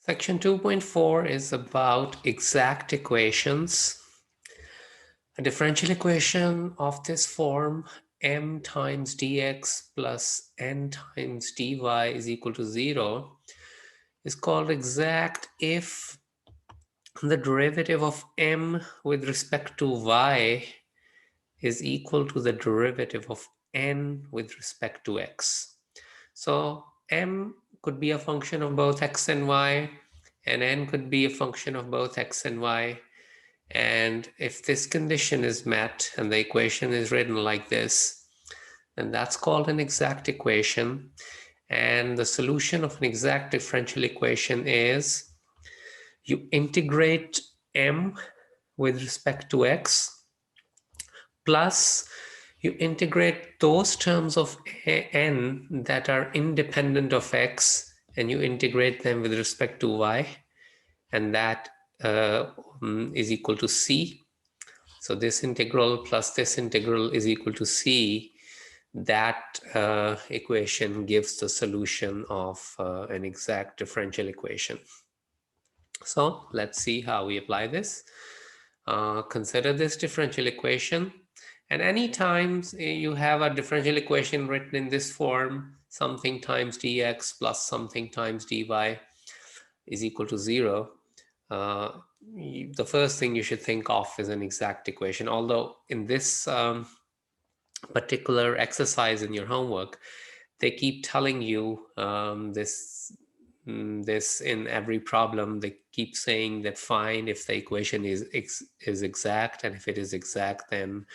Section 2.4 is about exact equations. A differential equation of this form, m times dx plus n times dy is equal to 0, is called exact if the derivative of m with respect to y is equal to the derivative of n with respect to x. So m could be a function of both x and y, and n could be a function of both x and y. And if this condition is met and the equation is written like this, then that's called an exact equation. And the solution of an exact differential equation is you integrate m with respect to x, plus you integrate those terms of n that are independent of x, and you integrate them with respect to y, and that is equal to c. So this integral plus this integral is equal to c. That equation gives the solution of an exact differential equation. So let's see how we apply this. Consider this differential equation, and any times you have a differential equation written in this form, something times dx plus something times dy is equal to 0, the first thing you should think of is an exact equation. Although in this particular exercise in your homework, they keep telling you this in every problem. They keep saying that fine if the equation is exact, and if it is exact, then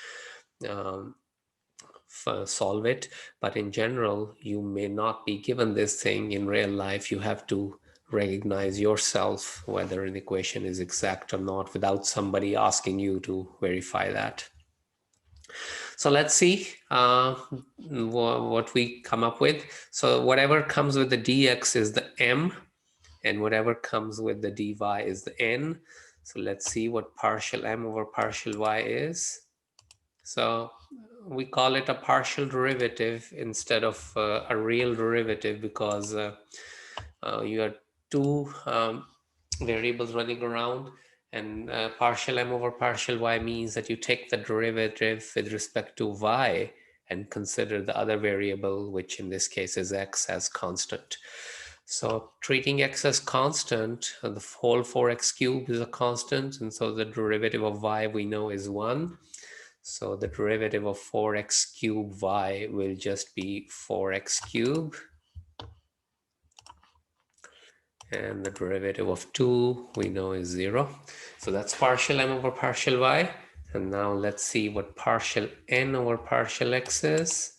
solve it. But in general, you may not be given this thing in real life. You have to recognize yourself whether an equation is exact or not without somebody asking you to verify that. So let's see what we come up with. So whatever comes with the dx is the m, and whatever comes with the dy is the n. So let's see what partial m over partial y is. So we call it a partial derivative instead of a real derivative, because you have two variables running around, and partial m over partial y means that you take the derivative with respect to y and consider the other variable, which in this case is x, as constant. So treating x as constant, the whole 4x cubed is a constant, and so the derivative of y we know is 1. So the derivative of 4x cubed y will just be 4x cubed. And the derivative of 2 we know is 0. So that's partial m over partial y. And now let's see what partial n over partial x is.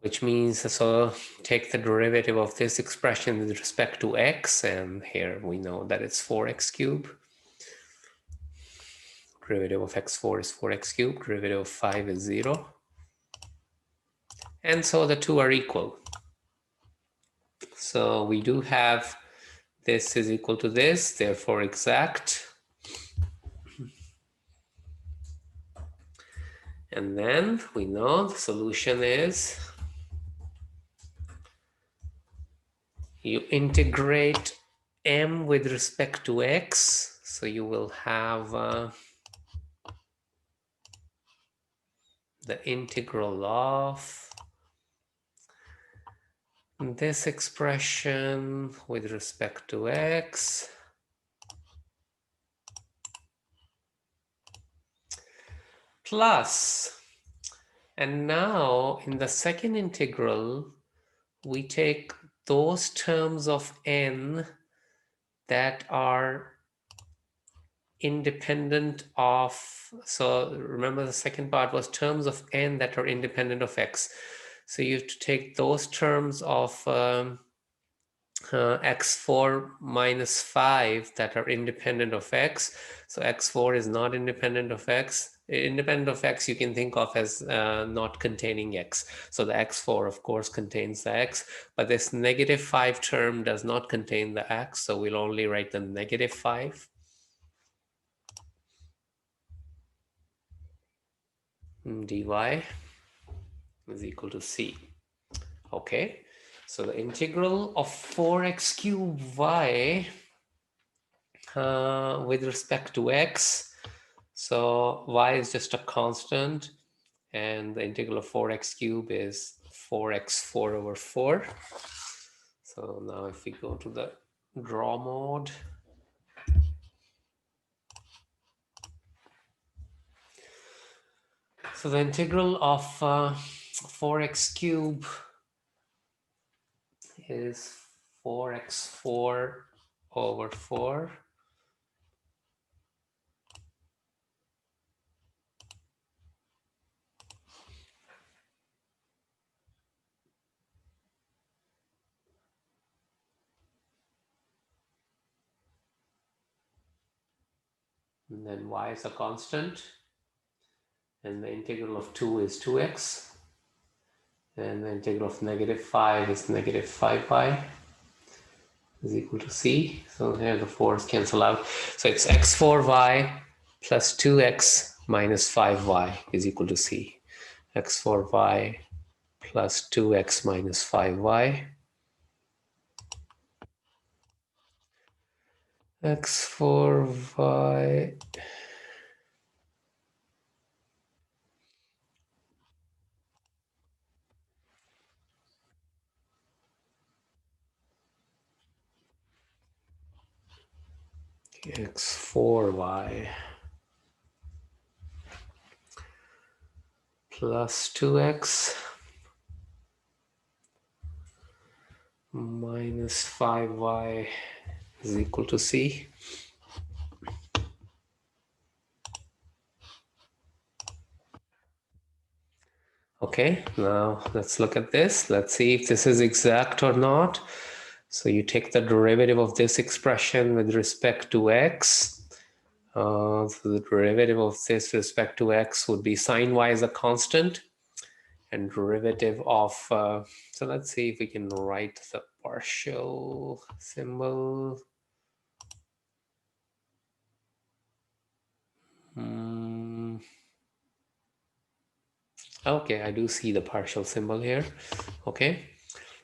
Which means, so take the derivative of this expression with respect to x, and here we know that it's 4x cubed. Derivative of x4 is 4x cubed. Derivative of 5 is 0. And so the two are equal. So we do have this is equal to this, therefore exact. And then we know the solution is you integrate m with respect to x. So you will have the integral of this expression with respect to x plus, and now in the second integral we take those terms of n that are independent of, so remember the second part was terms of n that are independent of x. So you have to take those terms of x4 minus 5 that are independent of x. So x4 is not independent of x. Independent of x you can think of as not containing x. So the x4 of course contains the x, but this negative 5 term does not contain the x, so we'll only write the negative 5. dy. is equal to c. Okay, so the integral of 4x cubed y with respect to x, so y is just a constant, and the integral of 4x cubed is 4x4 over 4. So now if we go to the draw mode, so the integral of 4x cubed is 4x4 over 4. And then y is a constant, and the integral of 2 is 2x, and the integral of negative 5 is negative 5y is equal to c. So here the 4's cancel out. So it's x4y plus 2x minus 5y is equal to c. x4y plus 2x minus 5y. x4y x4y plus 2x minus 5y is equal to c. Okay, now let's look at this. Let's see if this is exact or not. So you take the derivative of this expression with respect to x. So the derivative of this with respect to x would be sine y is a constant, and derivative of, so let's see if we can write the partial symbol. Okay, I do see the partial symbol here. Okay,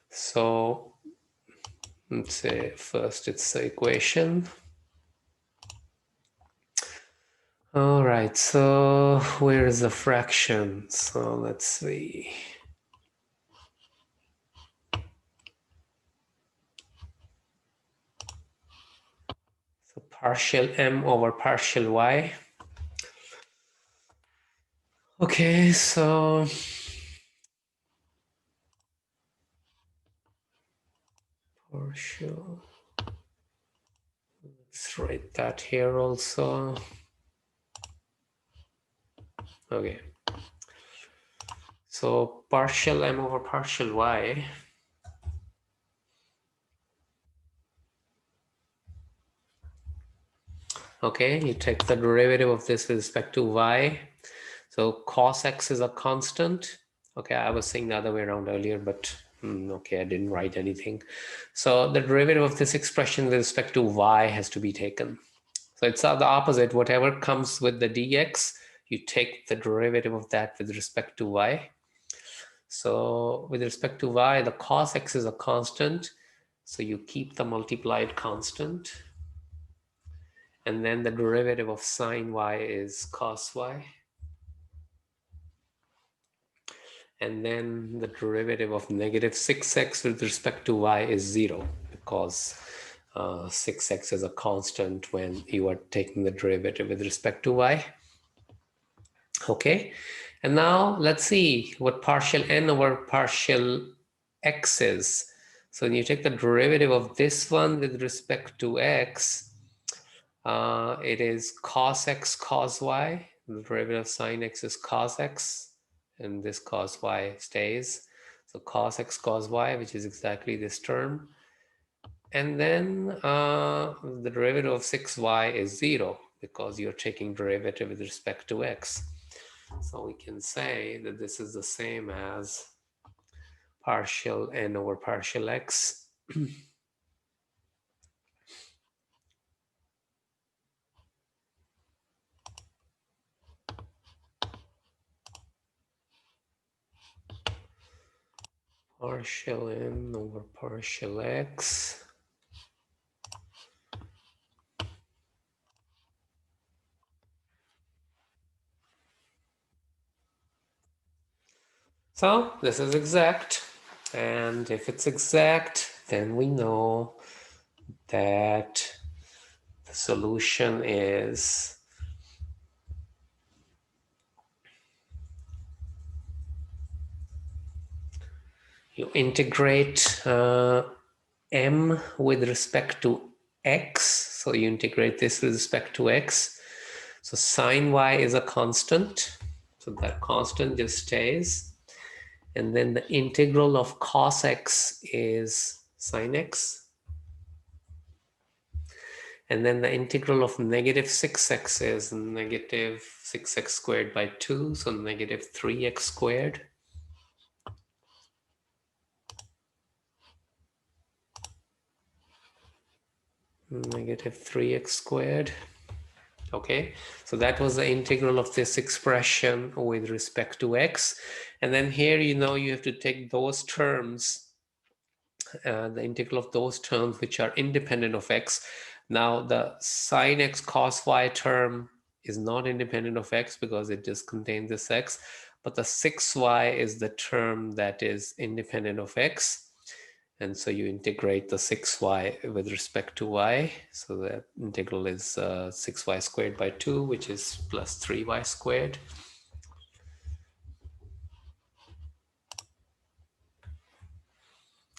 so let's say first it's the equation. All right, so where is the fraction? So let's see. So partial m over partial y. Okay, so partial. Let's write that here also. Okay. So partial m over partial y. Okay, you take the derivative of this with respect to y. So cos x is a constant. Okay, I was saying the other way around earlier, but okay, I didn't write anything. So the derivative of this expression with respect to y has to be taken. So it's the opposite. Whatever comes with the dx, you take the derivative of that with respect to y. So with respect to y, the cos x is a constant. So you keep the multiplied constant. And then the derivative of sine y is cos y. And then the derivative of negative 6x with respect to y is 0, because 6x is a constant when you are taking the derivative with respect to y. Okay, and now let's see what partial n over partial x is. So when you take the derivative of this one with respect to x, it is cos x cos y. The derivative of sine x is cos x, and this cos y stays. So cos x cos y, which is exactly this term. And then the derivative of 6y is 0, because you're taking derivative with respect to x. So we can say that this is the same as partial n over partial x. partial n over partial x. So this is exact, and if it's exact, then we know that the solution is you integrate m with respect to x. So you integrate this with respect to x. So sine y is a constant. So that constant just stays. And then the integral of cos x is sine x. And then the integral of negative 6x is negative 6x squared by 2. So negative 3x squared. Negative 3x squared. Okay, so that was the integral of this expression with respect to x. And then here, you have to take those terms, the integral of those terms which are independent of x. Now, the sine x cos y term is not independent of x because it just contains this x, but the 6y is the term that is independent of x. And so you integrate the 6y with respect to y. So that integral is 6y squared by 2, which is plus 3y squared.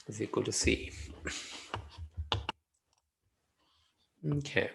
Is equal to c. Okay.